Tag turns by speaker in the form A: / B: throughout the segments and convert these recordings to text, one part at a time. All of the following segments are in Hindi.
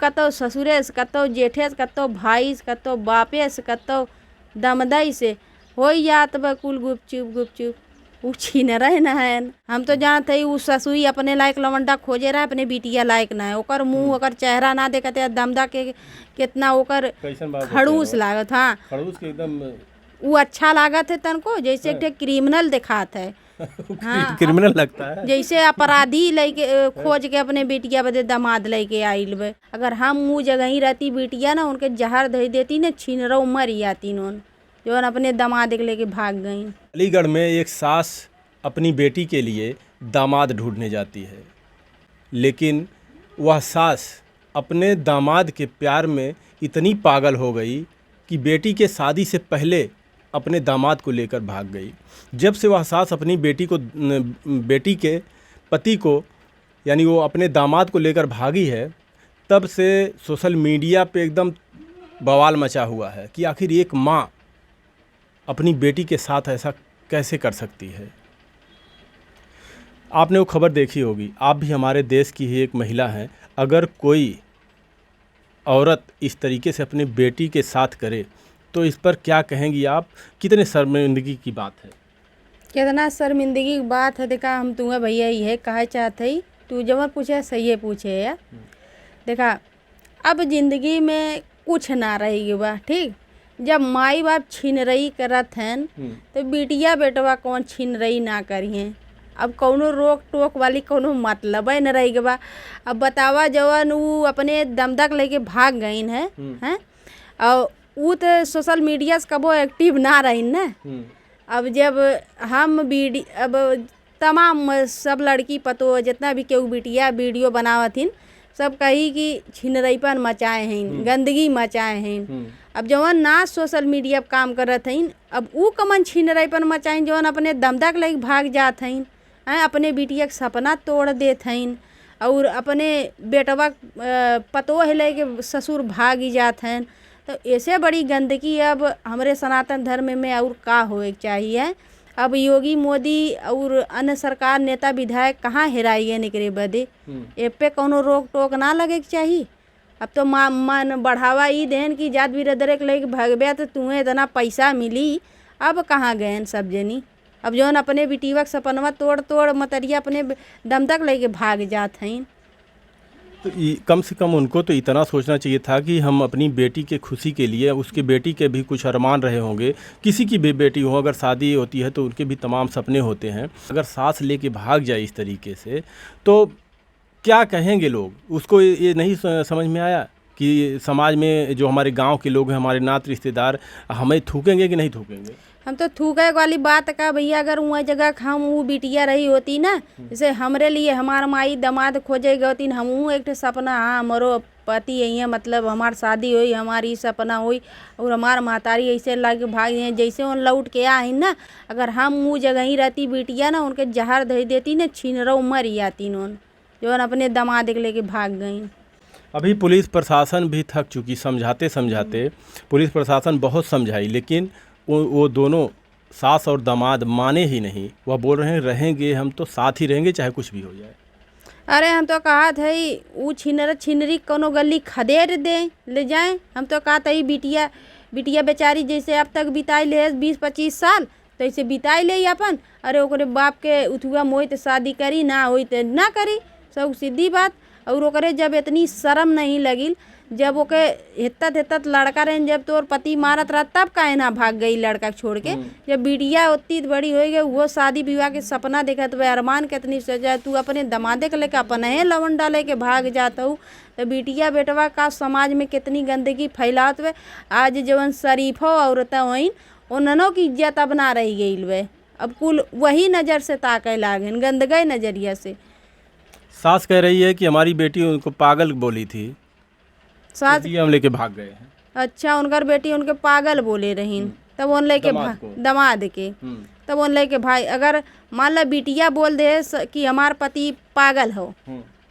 A: कतो ससुरे से, कतो जेठे से, कतो भाई से, कतो बापे से, कतो दमदई से हो जात बा कुल गुपचुप गुपचुप। उ छीन रहे न है। हम तो जानते ही उ ससुई अपने लायक लवंडा खोजे रहा, अपने बिटिया लायक ना है। ओकर मुंह ओकर चेहरा ना देखते दमदा के कितना ओकर खड़ूस लागत। हाँ
B: खड़ूस के एकदम
A: उ अच्छा लागत है तनको, जैसे एक ठे क्रिमिनल दिखात है। हाँ
B: क्रिमिनल लगता है,
A: जैसे अपराधी लेके खोज के अपने बेटिया बदे दामाद लेके आइल बे। अगर हम वो जगह ही रहती बिटिया ना, उनके जहर दे देती ना, छीनरो मर जाती नोन, जो अपने दामाद के लेके भाग गई।
B: अलीगढ़ में एक सास अपनी बेटी के लिए दामाद ढूंढने जाती है, लेकिन वह सास अपने दामाद के प्यार में इतनी पागल हो गई कि बेटी के शादी से पहले अपने दामाद को लेकर भाग गई। जब से वह सास अपनी बेटी के पति को यानी वो अपने दामाद को लेकर भागी है, तब से सोशल मीडिया पे एकदम बवाल मचा हुआ है कि आखिर एक माँ अपनी बेटी के साथ ऐसा कैसे कर सकती है। आपने वो खबर देखी होगी, आप भी हमारे देश की ही एक महिला हैं। अगर कोई औरत इस तरीके से अपनी बेटी के साथ करे तो इस पर क्या कहेंगी आप? कितने शर्मिंदगी की बात है।
A: कितना शर्मिंदगी की बात है। देखा हम तुम्हें भैया ये कहा चाहते ही, तू जब पूछे सही है पूछे या देखा, अब जिंदगी में कुछ ना रहेगी बा। ठीक, जब माई बाप छीन रही करत हैं तो बिटिया बेटवा कौन छीन रही ना करिए। अब कौनो रोक टोक वाली कौनो मतलब ही न रही बा। अब बतावा जवन वो अपने दमदक लेके भाग गई हैं और वो तो सोशल मीडिया से कबो एक्टिव ना रही न। अब जब हम अब तमाम सब लड़की पतो जितना भी केहू बिटिया वीडियो बनावथिन, सब कही कि छिनरईपन मचाए हैं, गंदगी मचाए हैं। अब जवन ना सोशल मीडिया पर काम करत हैं, अब ऊ कमन छिनरईपन मचाएं जवन अपने दमदक लेके भाग जात हैं, अपने बिटिया के सपना तोड़ देत हैं और अपने बेटवा पतो है लेके ससुर भाग जात हैं। तो ऐसे बड़ी गंदगी अब हमारे सनातन धर्म में और का होए चाहिए। अब योगी मोदी और अन्य सरकार नेता विधायक कहाँ हेराइए निकरे बदे, ए पे कोनो रोक टोक ना लगे के चाहिए। अब तो मन बढ़ावा ही देन की जात बिरदरे के लेके भगबे तो तुम्हें इतना पैसा मिली। अब कहाँ गए सब जनी, अब जौन अपने बिटिया के सपनवा तोड़ तोड़ मतरिया अपने दमदक लेके भाग जात हैं।
B: तो कम से कम उनको तो इतना सोचना चाहिए था कि हम अपनी बेटी के खुशी के लिए, उसके बेटी के भी कुछ अरमान रहे होंगे, किसी की भी बेटी हो अगर शादी होती है तो उनके भी तमाम सपने होते हैं। अगर सास लेके भाग जाए इस तरीके से तो क्या कहेंगे लोग? उसको ये नहीं समझ में आया कि समाज में जो हमारे गांव के लोग हैं, हमारे नात रिश्तेदार, हमें थूकेंगे कि नहीं थूकेंगे?
A: हम तो थूके वाली बात का भैया, अगर वहाँ जगह हम वो बिटिया रही होती ना, जैसे हमरे लिए हमार माई दामाद खोजे गई होती, हम एक सपना, हाँ हमारो पति यही है, मतलब हमार शादी हुई, हमारी सपना हुई और हमार महतारी ऐसे लाके भाग गए जैसे उन लौट के आई ना। अगर हम वो जगह ही रहती बिटिया ना, उनके जहर दे देती ना, छीनरो मर जाती नोन, जो अपने दामाद के लेके भाग गई।
B: अभी पुलिस प्रशासन भी थक चुकी, समझाते समझाते पुलिस प्रशासन बहुत समझाई, लेकिन वो दोनों सास और दामाद माने ही नहीं। वह बोल रहे हैं रहेंगे हम तो साथ ही रहेंगे चाहे कुछ भी हो जाए।
A: अरे हम तो कहा था वो छिनरी कोनो गली खदेड़ दे ले जाएं। हम तो कहा था बिटिया बेचारी जैसे अब तक बिताई ले 20-25 साल, तो ऐसे बिताई ले अपन। अरे ओकरे बाप के उठुआ मोई तो शादी करी ना होई तो ना करी, सब सीधी बात। और ओकरे जब इतनी शर्म नहीं लगी, जब ओके हित्तत लड़का रहे, जब तोर पति मारत रहा तब काहे ना भाग गई लड़का छोड़ के। जब बिटिया उतनी बड़ी हो गई, वो शादी विवाह के सपना देखा तो अरमान कितनी सजा, तू अपने दमादे के लेके अपन है लवन डाले के भाग जाता हूँ। तो बिटिया बेटवा का समाज में कितनी गंदगी फैलात हुए। आज जवन शरीफो औरतें हुई उन्होंने की इज्जत अब ना रही गई वे, अब कुल वही नज़र से ताके लागन, गंदगी नज़रिया से।
B: सास कह रही है कि हमारी बेटी उनको पागल बोली थी,
A: सास
B: हम लेके भाग गए हैं।
A: अच्छा, उनकर बेटी उनके पागल बोले रही, तब उन लेके दमाद के, तब उन लेके भाई। अगर मान लो बिटिया बोल दे कि हमार पति पागल हो,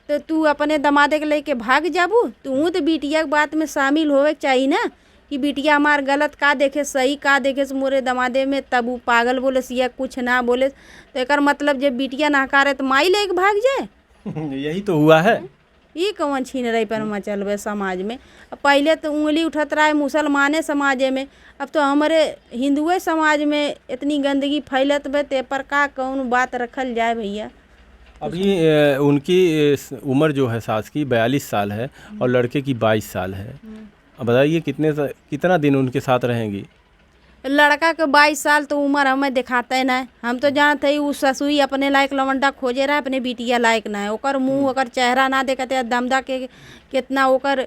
A: तो तू अपने दमादे के लेके भाग जाबू? तू तो बिटिया के बात में शामिल होवे चाहिए ना, कि बिटिया हमार गलत का देखे सही का देखे मोरे दमादे में, तब वो पागल बोले या कुछ ना बोले। तो एक मतलब जब बिटिया नहकारे तो माई लेके भाग जाए।
B: यही तो हुआ है।
A: ये कौन छीनरई पर मचल बे समाज में। अब पहले तो उंगली उठत रहा है मुसलमाने समाज में, अब तो हमारे हिंदुए समाज में इतनी गंदगी फैलत बे, ते पर का कौन बात रखल जाए भैया।
B: अभी उनकी उम्र जो है सास की 42 साल है और लड़के की 22 साल है। अब बताइए कितना दिन उनके साथ रहेंगी।
A: लड़का के 22 साल तो उम्र हमें दिखाते ना, हम तो जानते ही उस ससुई अपने लायक लवंडा खोजे रहा, अपने बिटिया लायक ना है। ओकर मुंह ओकर चेहरा ना देखते दमदा के कितना ओकर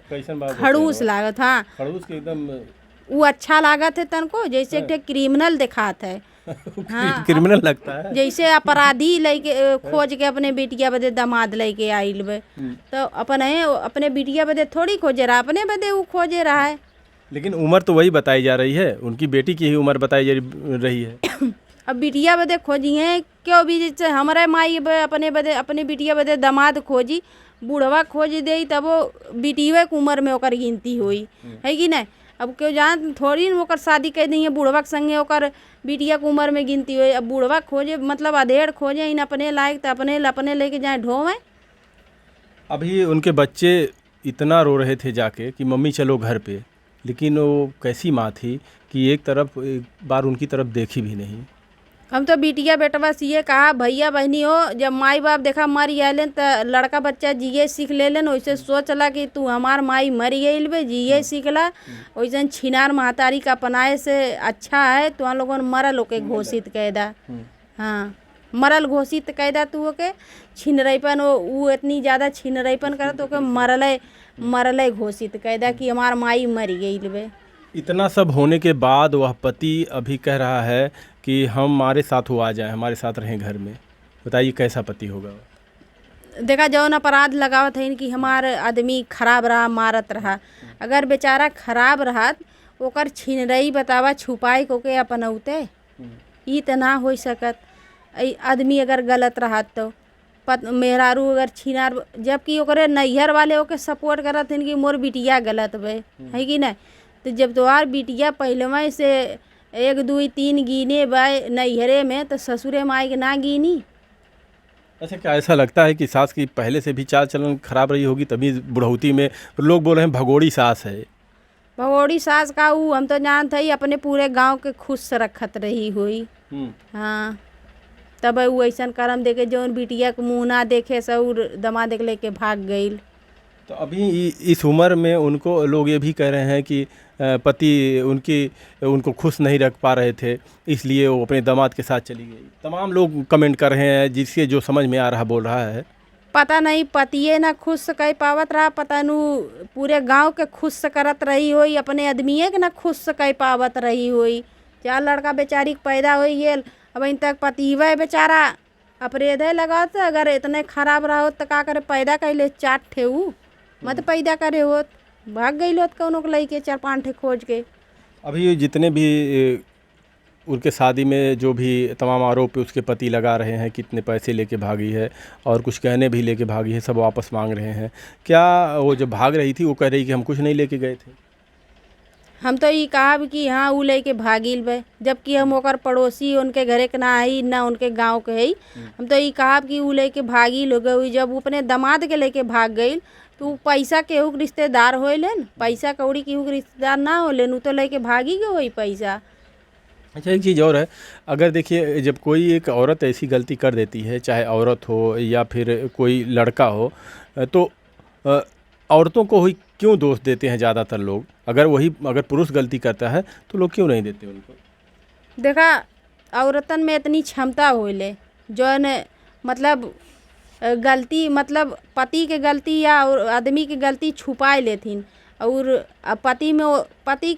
A: खड़ूस लागत। हाँ,
B: खड़ूस के एकदम
A: वो अच्छा लागत है तनको, जैसे एक क्रिमिनल दिखात है। हाँ,
B: क्रिमिनल लगता है,
A: जैसे अपराधी लेके खोज के अपने बिटिया बदे दामाद लेके आइल बे, तो अपने बिटिया बदे थोड़ी खोजे रहा, अपने बदे वो खोजे रहा है।
B: लेकिन उम्र तो वही बताई जा रही है, उनकी बेटी की ही उम्र बताई जा रही है।
A: अब बिटिया बदे खोजी है क्यों भी, जैसे हमारे माई अपने बदे अपने बिटिया बदे दामाद खोजी, बूढ़वा खोज दे तब वो बिटिया की उम्र में ओकर गिनती हुई है कि नहीं। अब क्यों जान थोड़ी न ओकर शादी कर दी है बूढ़वा के संगे ओकर बिटिया की उम्र में गिनती हुई। अब बूढ़वा खोजे मतलब अधेड़ खोजे इन अपने लायक, तो अपने लेके जाए ढोवे।
B: अभी उनके बच्चे इतना रो रहे थे जाके कि मम्मी चलो घर पे, लेकिन वो कैसी माँ थी कि एक बार उनकी तरफ देखी भी नहीं।
A: हम तो बिटिया बेटवा से ये कहा भैया बहनी हो, जब माई बाप देखा मरी आलन तो लड़का बच्चा जिये सीख ले लेन, वैसे सोचला कि तू हमार माई मरी गई बे जिये सीखला, वैसे छिनार महतारी का अपनाए से अच्छा है तो हम लोगों ने मरल ओके घोषित कैदा। हाँ, मरल घोषित कैदा तू ओके छिनरईपन वो इतनी ज़्यादा छिनरईपन कर तो ओके मरल घोषित कैदा कि हमार माई मरी गई बे।
B: इतना सब होने के बाद वह पति अभी कह रहा है कि हम हमारे साथ वो आ जाए, हमारे साथ रहें घर में। बताइए कैसा पति होगा।
A: देखा जौन अपराध लगावत है कि हमार आदमी खराब रहा मारत रहा, अगर बेचारा खराब रहा ओकर छिनरई बतावा छुपाई को के अपनौते, ई तो ना हो सकत। आदमी अगर गलत रहा तो मेहरारू अगर छिनार, जबकि ओकरे नैहर वाले ओके सपोर्ट करत हैं कि मोर बिटिया गलत बे है कि नहीं। तो जब तोहार बिटिया पहलवा से 1 2 3 गिने बाय नैहरे में, तो ससुरे माई के ना गिनी।
B: अच्छा, क्या ऐसा लगता है कि सास की पहले से भी चाल चलन खराब रही होगी तभी बुढ़ौती में लोग बोल रहे हैं भगोड़ी सास है।
A: भगोड़ी सास का वो हम तो जानते ही अपने पूरे गांव के खुश रखत रही हुई। हाँ, तब वो ऐसा करम देके जौन बिटिया के मुँह ना देखे सऊर दमाद लेके भाग गई।
B: तो अभी इस उम्र में उनको लोग ये भी कह रहे हैं कि पति उनको खुश नहीं रख पा रहे थे, इसलिए वो अपने दामाद के साथ चली गई। तमाम लोग कमेंट कर रहे हैं, जिससे जो समझ में आ रहा बोल रहा है।
A: पता नहीं पतिये ना खुश कह पावत रहा, पता नू पूरे गांव के खुश करत रही हुई, अपने आदमिये के ना खुश कह पावत रही हुई। 4 लड़का बेचारी पैदा हो गेल, अब इन तक पतिवे बेचारा अपरेधे लगात। अगर इतने खराब रहो तो का करे, पैदा कैले 4 ठे मत पैदा करे होत, भाग गई होत कौनों को लइके 4-5 ठे खोज के।
B: अभी जितने भी उनके शादी में जो भी तमाम आरोप उसके पति लगा रहे हैं, कितने पैसे लेके भागी है और कुछ गहने भी लेके भागी है, सब वापस मांग रहे हैं। क्या वो जब भाग रही थी वो कह रही कि हम कुछ नहीं लेके गए थे?
A: हम तो ये कहा कि हाँ वो लेके भागिल बे, जबकि हम ओकर पड़ोसी उनके घरे के ना आई ना उनके गांव के है। हम तो ये कहा कि वो लेके भागिल हो गई। जब वो अपने दामाद के लेके भाग गई तो पैसा केहू के रिश्तेदार हो लेन, पैसा कौड़ी केहू के रिश्तेदार ना हो लेन, तो लेके भागी गए वही पैसा।
B: अच्छा, एक चीज़ और है, अगर देखिए जब कोई एक औरत ऐसी गलती कर देती है, चाहे औरत हो या फिर कोई लड़का हो, तो औरतों को ही क्यों दोष देते हैं ज़्यादातर लोग? अगर पुरुष गलती करता है तो लोग क्यों नहीं देते उनको?
A: देखा औरतन में इतनी क्षमता होले जौन मतलब गलती मतलब पति के गलती या आदमी की गलती छुपाए लेथिन, और पति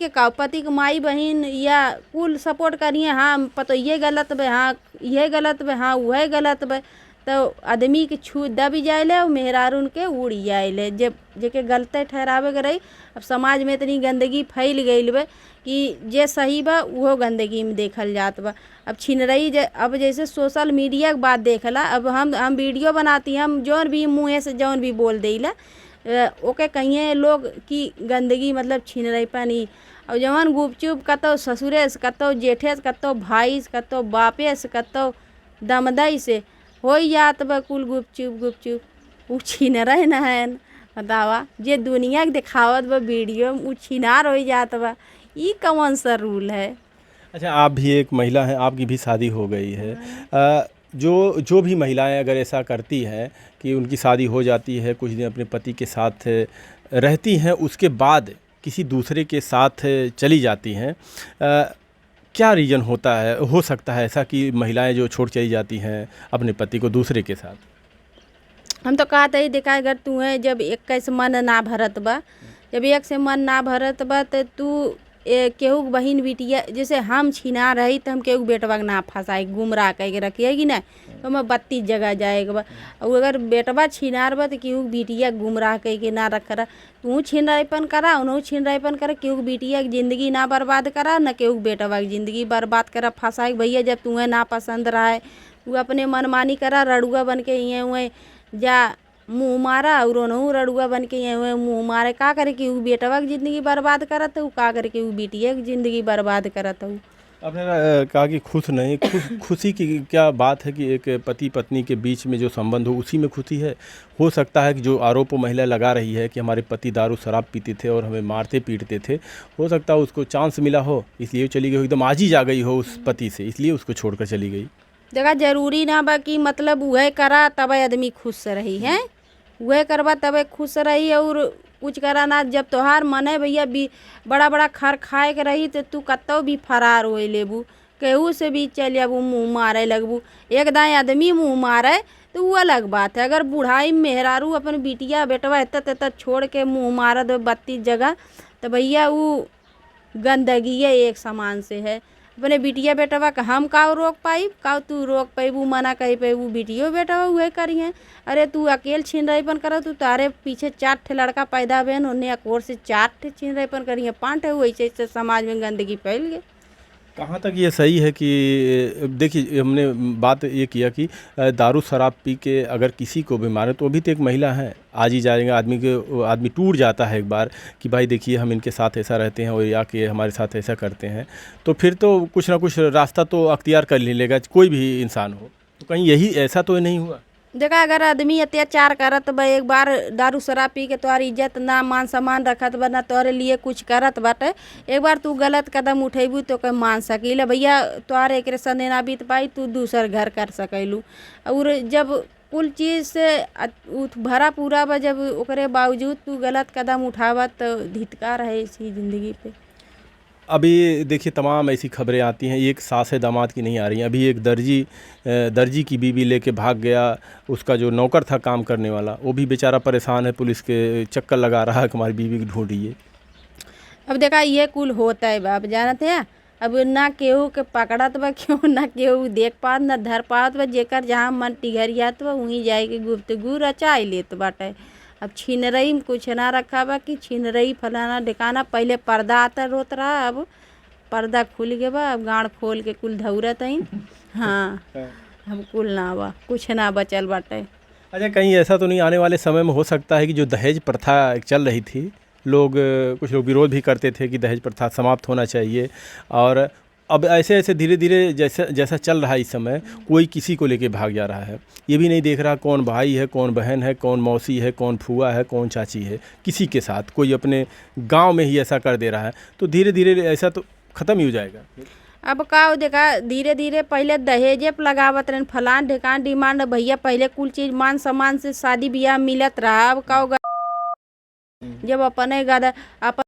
A: के माई बहन या कुल सपोर्ट करिए, हाँ पतो ये गलत बे, हाँ ये गलत बे, हाँ वह गलत बे, तो आदमी के छू दब जाए और मेहरारून के उड़ जाए जब जेके गलते ठहरावे के रही। अब समाज में इतनी गंदगी फैल गई बे कि जे सही बा वो गंदगी में देखल जात बा। अब छिनरई अब जैसे सोशल मीडिया के बात देखला, अब हम वीडियो बनाती, हम जौन भी मुँह से जौन भी बोल देला ओके कहिए लोग की गंदगी मतलब छिनरई पानी। और जवन गुपचुप कतो ससुरे से, कतो जेठे से, कतो भाई से, कतो बापे से, कतो दमदई से हो जात बा कुल गुपचुप वो छिनरई न है। बतावा जे दुनिया के दिखावत बा वीडियो में उ छिनार हो जात बा, ई कौन सा रूल है।
B: अच्छा, आप भी एक महिला हैं, आपकी भी शादी हो गई है। जो भी महिलाएं अगर ऐसा करती हैं कि उनकी शादी हो जाती है, कुछ दिन अपने पति के साथ रहती हैं, उसके बाद किसी दूसरे के साथ चली जाती हैं, क्या रीज़न होता है, हो सकता है ऐसा कि महिलाएं जो छोड़ चली जाती हैं अपने पति को दूसरे के साथ?
A: हम तो कहते ही देखा, अगर तुम्हें जब एक कैसे मन ना भरत बा, जब एक से मन ना भरत बा तो तू केहू के बहिन बिटिया जैसे हम छिना रही तो हम केहू बेटवा के ना फंसाई गुमराह कह के रखिए कि ना, तो हमें 32 जगह जाएगा बा। और अगर बेटवा छिनार बा तो केहू के बिटिया गुमराह कह के ना रख रहा, तू छिनराईपन करा उन्होंने छिनराईपन करा, केहू के बिटिया की ज़िंदगी ना बर्बाद करा ना केहू के बेटवा की ज़िंदगी बर्बाद करा फंसाई। भैया जब तुम्हें ना पसंद रहा है तू अपने मनमानी करा, रड़ुआ बन के ये हुए जा मुँह मारा और उन्होंने रड़ुआ बन के ये हुए मुँह मारे, का करे कि उ बेटवा की ज़िंदगी बर्बाद करत हूँ, का करे कि उ बिटिया की ज़िंदगी बर्बाद करत हूँ।
B: आपने कहा कि खुश नहीं, खुशी की क्या बात है कि एक पति पत्नी के बीच में जो संबंध हो उसी में खुशी है। हो सकता है कि जो आरोप महिला लगा रही है कि हमारे पति दारू शराब पीते थे और हमें मारते पीटते थे, हो सकता है उसको चांस मिला हो इसलिए चली गई हो, एकदम आज ही जा गई हो उस पति से, इसलिए उसको छोड़कर चली गई।
A: देखा जरूरी ना बा कि मतलब वह करा तब आदमी खुश रही है, वह करवा तब खुश रही। और कुछ करा ना, जब तोहार मन है भैया भी बड़ा बड़ा खर खाए के रही तो तू कत्तो भी फरार हो लेबू, केहू से भी चल जाबू मुँह मारे लगबू। एक दाएँ आदमी मुँह मारे तो वो अलग बात है, अगर बुढ़ाई में मेहरारू अपन बिटिया बेटवा एत छोड़ के मुँह मारा दो 32 जगह तो भैया वो गंदगी एक समान से है। अपने बिटिया बेटवा का हम काव रोक पाई, काव तू रोक पैबू मना कही पैबू, बिटियो बेटवा हुए करिए। अरे तू अकेले छिनराईपन करा, तू तारे पीछे 4 ठे लड़का पैदा भेन उन्हें अकोर से 4 ठे छिनराईपन करिए, 5 ठे हुए से समाज में गंदगी फैल गई।
B: कहाँ तक ये सही है कि देखिए हमने बात ये किया कि दारू शराब पी के अगर किसी को भी मारे तो अभी तो एक महिला है, आज ही जाएंगे आदमी टूट जाता है एक बार कि भाई देखिए हम इनके साथ ऐसा रहते हैं और या कि हमारे साथ ऐसा करते हैं, तो फिर तो कुछ ना कुछ रास्ता तो अख्तियार कर ही लेगा कोई भी इंसान हो। तो कहीं यही ऐसा तो नहीं हुआ?
A: देखा अगर आदमी अत्याचार करत बा, एक बार दारू शराब पी के तोहार इज्जत ना मान सम्मान रखत बा ना तोहरे लिए कुछ करत बाटे, एक बार तू गलत कदम उठेबू तो कोई मान सकीला भैया तोहार एक संदे ना बीत पाई, तू दूसर घर कर सकैलू। और जब कुल चीज़ से भरा पूरा बा, जब ओकरे बावजूद तू गलत कदम उठावा तो धिक्कार है इसी ज़िंदगी पे।
B: अभी देखिए तमाम ऐसी खबरें आती हैं, एक सास है दामाद की नहीं आ रही हैं। अभी एक दर्जी की बीवी लेके भाग गया, उसका जो नौकर था काम करने वाला वो भी बेचारा परेशान है, पुलिस के चक्कर लगा रहा है कि हमारी बीवी की ढूंढिए।
A: अब देखा ये कुल होता है बाप जानते हैं, अब ना केहू के पकड़त बा क्यों ना केहू देख पात ना धर पात बा, जेकर जहाँ मन टिघरियात बा वहीं जाए के गुफ्तगू रचाई लेत बाटे। अब छिनरई में कुछ ना रखा बा कि छिनरई फलाना ढिकाना, पहले पर्दा आता रोत रहा, अब पर्दा खुल गया बा, अब गाँड खोल के कुल धौरत हईन। हाँ अब कुल ना बा, कुछ ना बचल बाटे।
B: अच्छा, कहीं ऐसा तो नहीं आने वाले समय में हो सकता है कि जो दहेज प्रथा चल रही थी, कुछ लोग विरोध भी करते थे कि दहेज प्रथा समाप्त होना चाहिए, और अब ऐसे धीरे धीरे जैसा चल रहा है इस समय, कोई किसी को लेके भाग जा रहा है, ये भी नहीं देख रहा कौन भाई है, कौन बहन है, कौन मौसी है, कौन फूआ है, कौन चाची है, किसी के साथ कोई अपने गांव में ही ऐसा कर दे रहा है, तो धीरे धीरे ऐसा तो ख़त्म ही हो जाएगा।
A: अब का देखा धीरे धीरे पहले दहेजे पे लगावत रहे फलान ढिकान डिमांड, भैया पहले कुल चीज़ मान सम्मान से शादी ब्याह मिलत रहा। अब का जब अपने गदा अपन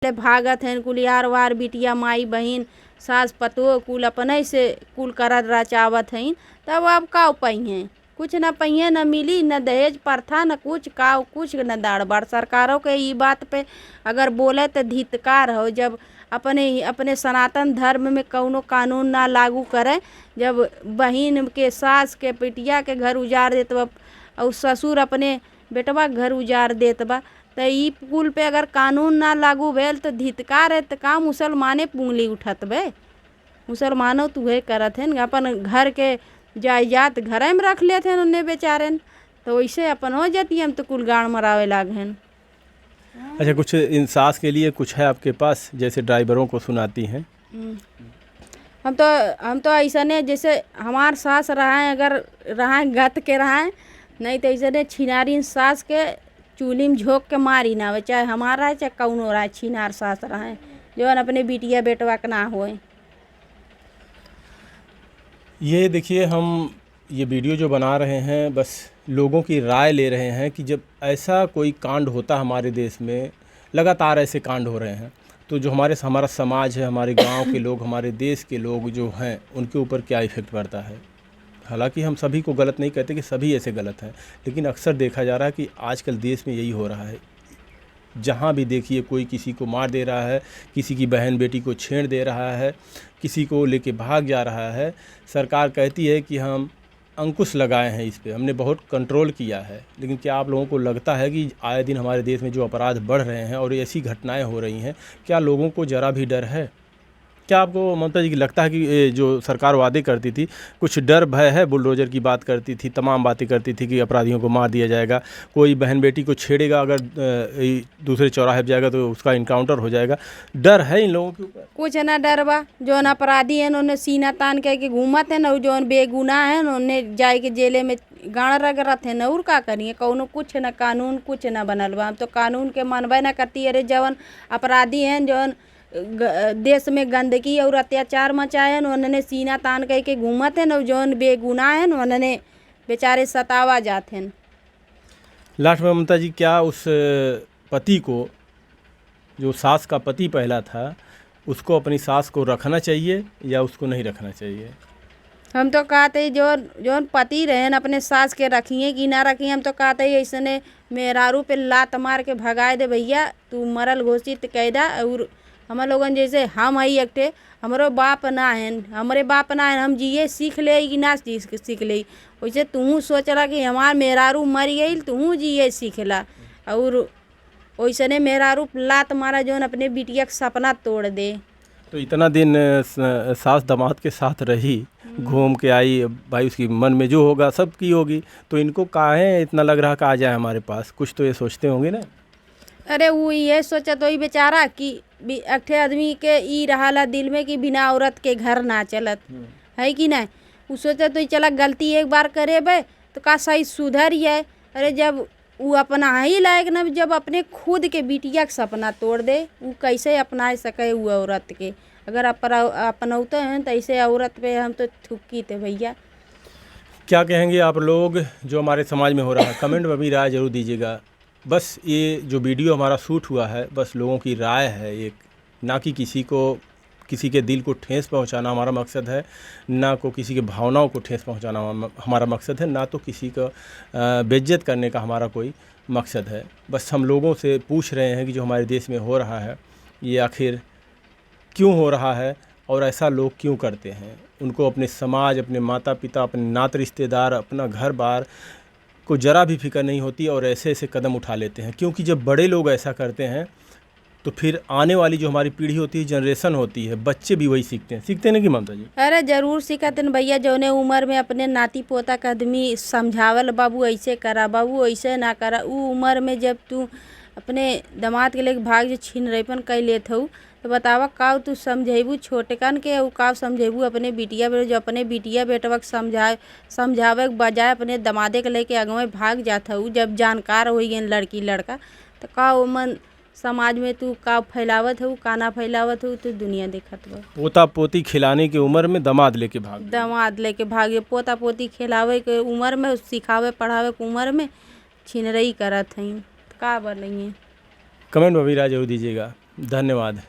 A: भागत हैं कुल यार वार बिटिया माई बहन सास पतो कुल अपने से कुल करत रचावत हैं, तब अब का पहिए कुछ न पहिए, न मिली न दहेज प्रथा न कुछ न दाड़ बाड़। सरकारों के ई बात पे अगर बोले तो धिक्कार हो, जब अपने सनातन धर्म में कौनो कानून ना लागू करे, जब बहन के सास के पिटिया के घर उजाड़ देत बा और ससुर अपने बेटवा के घर उजाड़ देत बा, तो ई कुल पे अगर कानून ना लागू भेल तो धिक्कार है। तो का मुसलमाने पुंगली उठत बे, मुसलमानों तो वह करत हैं अपन घर के जायदाद घर में रख लेते हैं उन्हें बेचारे, तो वैसे अपन हो जाती हम तो कुल गाड़ मरावे लागन।
B: अच्छा, कुछ इंसास के लिए कुछ है आपके पास, जैसे ड्राइवरों को सुनाती हैं?
A: हम तो ऐसा नहीं, जैसे हमार सास रहा है, अगर रहा गत के रहा है, नहीं तो ऐसा नहीं छिनारी सास के चूल्ही में झोंक के मारी ना आवे, चाहे हमारा है चाहे कौनो रहा छिनार सास रहे जौन अपने बिटिया बेटवा के ना होए।
B: ये देखिए, हम ये वीडियो जो बना रहे हैं बस लोगों की राय ले रहे हैं कि जब ऐसा कोई कांड होता हमारे देश में, लगातार ऐसे कांड हो रहे हैं, तो जो हमारा समाज है, हमारे गांव के लोग, हमारे देश के लोग जो हैं, उनके ऊपर क्या इफ़ेक्ट पड़ता है। हालांकि हम सभी को गलत नहीं कहते कि सभी ऐसे गलत हैं, लेकिन अक्सर देखा जा रहा है कि आजकल देश में यही हो रहा है। जहाँ भी देखिए कोई किसी को मार दे रहा है, किसी की बहन बेटी को छेड़ दे रहा है, किसी को लेके भाग जा रहा है। सरकार कहती है कि हम अंकुश लगाए हैं इस पे, हमने बहुत कंट्रोल किया है, लेकिन क्या आप लोगों को लगता है कि आए दिन हमारे देश में जो अपराध बढ़ रहे हैं और ऐसी घटनाएं हो रही हैं, क्या लोगों को ज़रा भी डर है? क्या आपको ममता जी की लगता है कि ये जो सरकार वादे करती थी, कुछ डर भय है? बुलडोजर की बात करती थी, तमाम बातें करती थी कि अपराधियों को मार दिया जाएगा, कोई बहन बेटी को छेड़ेगा अगर दूसरे चौराहे पर जाएगा तो उसका इनकाउंटर हो जाएगा। डर है इन लोगों के ऊपर?
A: कुछ ना डर बा। जौन अपराधी हैं उन्हें सीना तान के घूमत है न, जौन बेगुनाह है उन्हें जाए के जेले में गाड़ रगड़त है न। और का करिए, कौनो कुछ न कानून कुछ न बनल बा। हम तो कानून के मनबे न करती। अरे जवन अपराधी हैं जौन देश में गंदगी और अत्याचार मचाए हैं उन्होंने सीना तान के घूमत हैं न, जौन बेगुनाह हैं उन्होंने बेचारे सतावा जाते हैं।
B: लास्ट में ममता जी, क्या उस पति को, जो सास का पति पहला था, उसको अपनी सास को रखना चाहिए या उसको नहीं रखना चाहिए?
A: हम तो कहते जौन पति रहे अपने सास के रखिए कि ना रखिए। हम तो कहते ऐसने मेहरारू पे लात मार के भगाए दे, भैया तू मरल घोषित कह दा। और हम लोगन जैसे हम आई एकटे, हमारो बाप ना है, हमारे बाप ना है, हम जिए सीख ले कि ना सीख ले। वैसे तू सोचला कि हमार मेहरारू मर गई, तू जिए सीखला। और वैसने मेहरारू लात मारा जौन अपने बिटिया का सपना तोड़ दे।
B: तो इतना दिन सास दामाद के साथ रही, घूम के आई, भाई उसकी मन में जो होगा सब की होगी, तो इनको काहे इतना लग रहा कि आ जाए हमारे पास? कुछ तो ये सोचते होंगे ना।
A: अरे वो ये सोचा तो ही बेचारा कि अठे आदमी के ई रहाला दिल में कि बिना औरत के घर ना चलत है कि नहीं। वो सोचा तो चला गलती एक बार करे बे तो का सही सुधर है। अरे जब वो अपना ही लायक न, जब अपने खुद के बिटिया का सपना तोड़ दे, वो कैसे अपना सके वो औरत के? अगर अपनौते हैं तो ऐसे औरत पे हम तो थुक्की थे भैया।
B: क्या कहेंगे आप लोग जो हमारे समाज में हो रहा है? कमेंट में भी राय जरूर दीजिएगा। बस ये जो वीडियो हमारा शूट हुआ है, बस लोगों की राय है एक, ना कि किसी के दिल को ठेस पहुंचाना हमारा मकसद है, ना को किसी के भावनाओं को ठेस पहुंचाना हमारा मकसद है, ना तो किसी का बेइज्जत करने का हमारा कोई मकसद है। बस हम लोगों से पूछ रहे हैं कि जो हमारे देश में हो रहा है ये आखिर क्यों हो रहा है और ऐसा लोग क्यों करते हैं। उनको अपने समाज, अपने माता पिता, अपने नात रिश्तेदार, अपना घर बार को ज़रा भी फिक्र नहीं होती और ऐसे ऐसे कदम उठा लेते हैं। क्योंकि जब बड़े लोग ऐसा करते हैं तो फिर आने वाली जो हमारी पीढ़ी होती है, जनरेशन होती है, बच्चे भी वही सीखते हैं ना कि ममता जी?
A: अरे जरूर सीखत न भैया। जौने उम्र में अपने नाती पोता का आदमी समझावल, बाबू ऐसे करा, बाबू ऐसे ना करा, वो उम्र में जब तू अपने दामाद के लेके भाग जो छीन रहीपन कई लेत हूँ तो बतावा का तू समझेबू छोटकन के, और का समझेबू अपने बिटिया बेटा? जो अपने बिटिया बेटवा के समझावे के बजाय अपने दमादे के लेके अगवे भाग जात हूँ, जब जानकार हो गए लड़की लड़का, तो का उमन समाज में तू का फैलावत हो, का ना फैलावत हो, तो दुनिया देखत बा।
B: पोता पोती खिलाने की उम्र में दामाद लेके
A: भागे, पोता पोती खिलावे के उम्र में, सिखावे पढ़ावे के उम्र में छिनरई करत हई, का बनिए।
B: कमेंट में भी राय जरूर दीजिएगा। धन्यवाद।